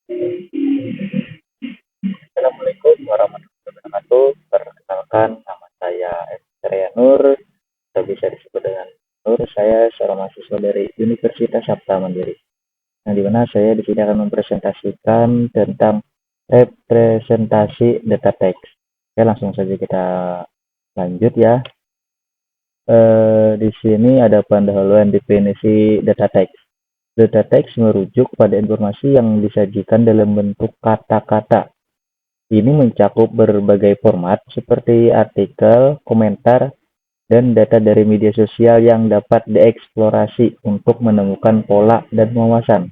Assalamualaikum warahmatullahi wabarakatuh. Perkenalkan, nama saya Ria Nur, atau bisa disebut dengan Nur. Saya seorang mahasiswa dari Universitas Sabta Mandiri. Nah, di mana saya di sini akan mempresentasikan tentang representasi data text. Oke, langsung saja kita lanjut ya. Di sini ada pendahuluan definisi data text. Data text merujuk pada informasi yang disajikan dalam bentuk kata-kata. Ini mencakup berbagai format seperti artikel, komentar, dan data dari media sosial yang dapat dieksplorasi untuk menemukan pola dan wawasan.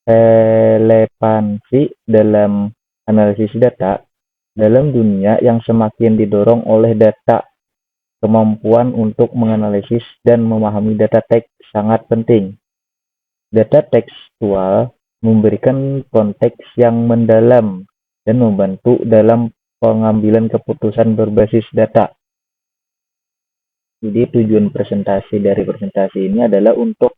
Relevansi dalam analisis data dalam dunia yang semakin didorong oleh data, kemampuan untuk menganalisis dan memahami data teks sangat penting. Data tekstual memberikan konteks yang mendalam dan membantu dalam pengambilan keputusan berbasis data. Jadi tujuan dari presentasi ini adalah untuk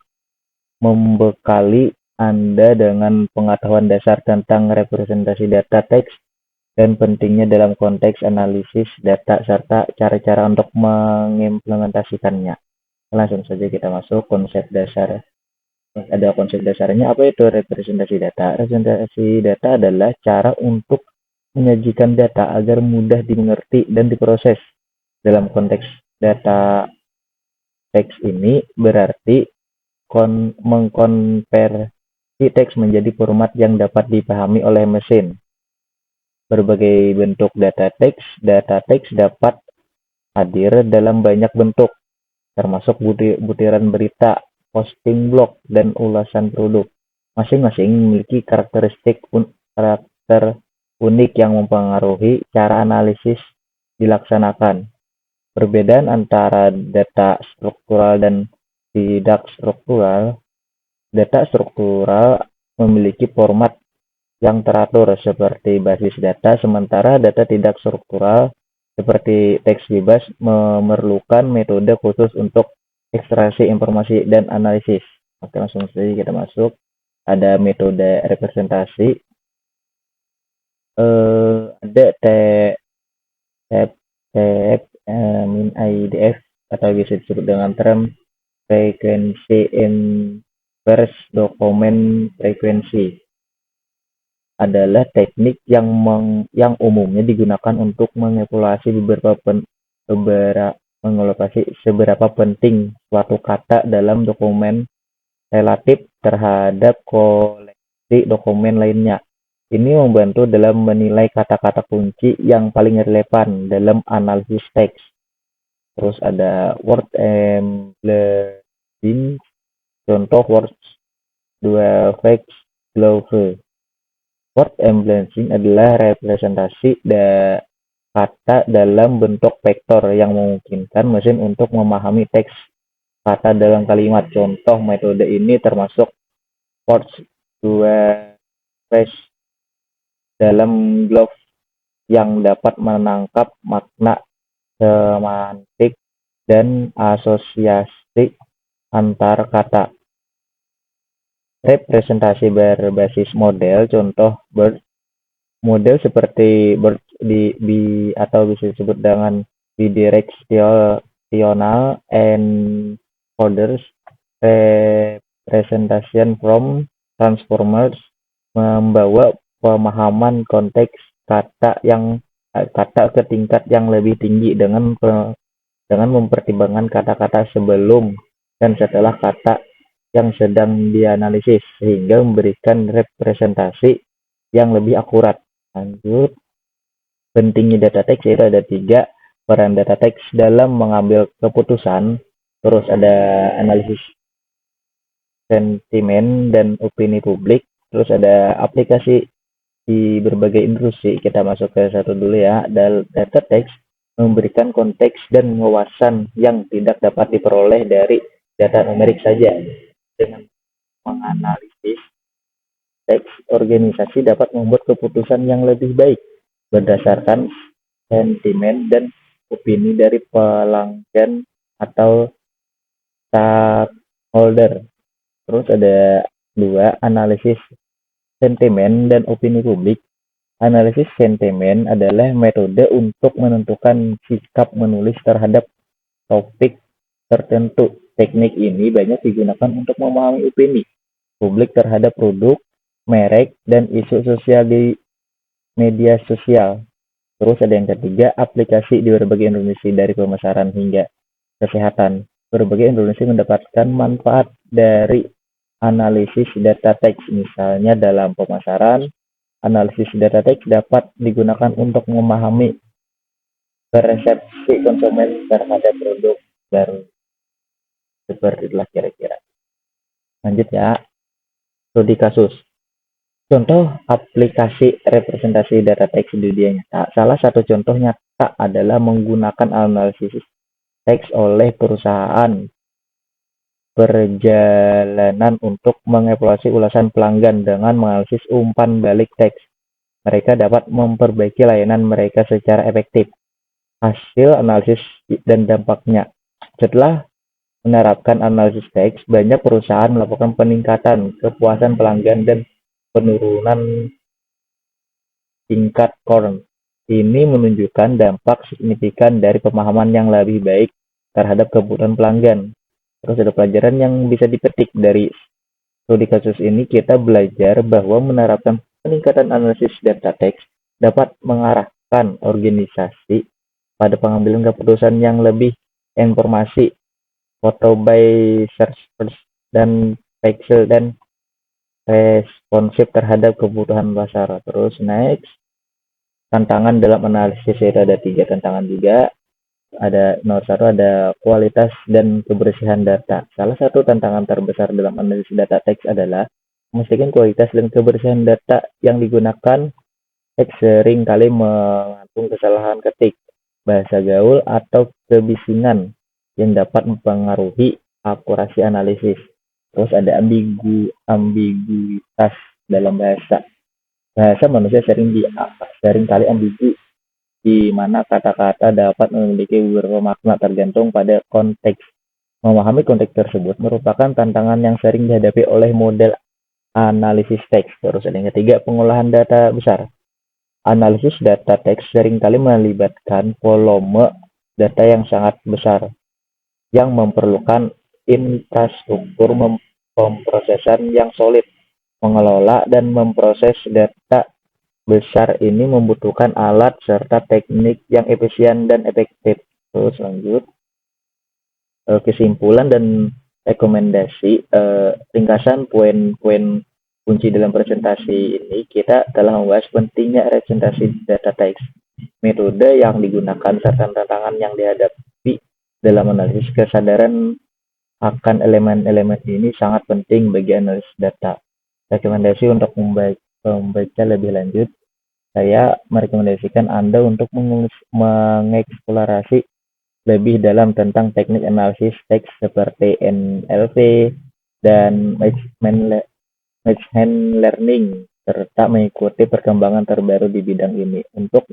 membekali Anda dengan pengetahuan dasar tentang representasi data teks dan pentingnya dalam konteks analisis data serta cara-cara untuk mengimplementasikannya. Langsung saja kita masuk konsep dasar. Ada konsep dasarnya. Apa itu representasi data? Representasi data adalah cara untuk menyajikan data agar mudah dimengerti dan diproses. Dalam konteks data teks ini berarti mengkonversi teks menjadi format yang dapat dipahami oleh mesin. Berbagai bentuk data teks dapat hadir dalam banyak bentuk, termasuk butiran berita, posting blog, dan ulasan produk. Masing-masing memiliki karakter unik yang mempengaruhi cara analisis dilaksanakan. Perbedaan antara data struktural dan tidak struktural. Data struktural memiliki format yang teratur seperti basis data, sementara data tidak struktural seperti teks bebas memerlukan metode khusus untuk ekstraksi informasi dan analisis. Oke, langsung saja kita masuk. Ada metode representasi. Ada IDF atau bisa disebut dengan term frekuensi inverse dokumen frekuensi. Adalah teknik yang umumnya digunakan untuk mengevaluasi seberapa penting suatu kata dalam dokumen relatif terhadap koleksi dokumen lainnya. Ini membantu dalam menilai kata-kata kunci yang paling relevan dalam analisis teks. Terus ada word embedding, contoh words 2 facts glove. Word embedding adalah representasi kata dalam bentuk vektor yang memungkinkan mesin untuk memahami teks kata dalam kalimat. Contoh metode ini termasuk words 2 facts dalam glove yang dapat menangkap makna semantik dan asosiasi antar kata. Representasi berbasis model, contoh BERT. Model seperti BERT atau bisa disebut dengan bidirectional encoders, representation from transformers, membawa pemahaman konteks kata ke tingkat yang lebih tinggi dengan mempertimbangkan kata-kata sebelum dan setelah kata yang sedang dianalisis sehingga memberikan representasi yang lebih akurat. Lanjut, pentingnya data teks itu ada 3. Peran data teks dalam mengambil keputusan, terus ada analisis sentimen dan opini publik, terus ada aplikasi di berbagai industri. Kita masuk ke satu dulu ya. Data teks memberikan konteks dan wawasan yang tidak dapat diperoleh dari data numerik saja. Dengan menganalisis teks, organisasi dapat membuat keputusan yang lebih baik berdasarkan sentimen dan opini dari pelanggan atau stakeholder. Terus ada 2, analisis sentimen dan opini publik. Analisis sentimen adalah metode untuk menentukan sikap menulis terhadap topik tertentu. Teknik ini banyak digunakan untuk memahami opini publik terhadap produk, merek, dan isu sosial di media sosial. Terus ada yang ketiga, aplikasi di berbagai industri dari pemasaran hingga kesehatan. Berbagai industri mendapatkan manfaat dari analisis data teks. Misalnya dalam pemasaran, analisis data teks dapat digunakan untuk memahami persepsi konsumen terhadap produk baru. Seperti itulah kira-kira. Lanjut ya, studi kasus. Contoh aplikasi representasi data teks di dunia nyata. Salah satu contoh nyata adalah menggunakan analisis teks oleh perusahaan perjalanan untuk mengevaluasi ulasan pelanggan dengan menganalisis umpan balik teks. Mereka dapat memperbaiki layanan mereka secara efektif. Hasil analisis dan dampaknya. Setelah menerapkan analisis teks, banyak perusahaan melakukan peningkatan kepuasan pelanggan dan penurunan tingkat churn. Ini menunjukkan dampak signifikan dari pemahaman yang lebih baik terhadap kebutuhan pelanggan. Terus ada pelajaran yang bisa dipetik dari studi kasus ini. Kita belajar bahwa menerapkan peningkatan analisis data teks dapat mengarahkan organisasi pada pengambilan keputusan yang lebih informasi, foto by search first, dan pixel dan responsif terhadap kebutuhan pasar. Terus next, tantangan dalam analisis itu ada 3 tantangan juga. Ada nomor 1 ada kualitas dan kebersihan data. Salah satu tantangan terbesar dalam analisis data teks adalah memastikan kualitas dan kebersihan data yang digunakan. Teks sering kali mengandung kesalahan ketik, bahasa gaul, atau kebisingan yang dapat mempengaruhi akurasi analisis. Terus ada ambiguitas dalam bahasa. Bahasa manusia sering kali ambigu, di mana kata-kata dapat memiliki beberapa makna tergantung pada konteks. Memahami konteks tersebut merupakan tantangan yang sering dihadapi oleh model analisis teks. Terus ada yang ketiga, pengolahan data besar. Analisis data teks seringkali melibatkan volume data yang sangat besar, yang memerlukan infrastruktur pemrosesan yang solid. Mengelola dan memproses data besar ini membutuhkan alat serta teknik yang efisien dan efektif. Terus lanjut, kesimpulan dan rekomendasi. Ringkasan poin-poin kunci dalam presentasi ini, kita telah membahas pentingnya representasi data teks, metode yang digunakan, serta tantangan yang dihadapi dalam analisis. Kesadaran akan elemen-elemen ini sangat penting bagi analisis data. Rekomendasi untuk membaca lebih lanjut, saya merekomendasikan Anda untuk mengeksplorasi lebih dalam tentang teknik analisis teks seperti NLP dan machine learning, serta mengikuti perkembangan terbaru di bidang ini untuk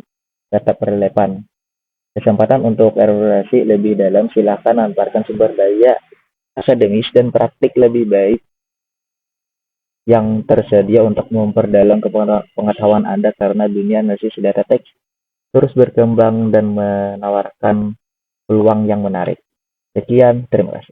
tetap relevan. Kesempatan untuk eksplorasi lebih dalam, silakan manfaatkan sumber daya akademis dan praktik lebih baik yang tersedia untuk memperdalam pengetahuan Anda, karena dunia analisis data teks terus berkembang dan menawarkan peluang yang menarik. Sekian, terima kasih.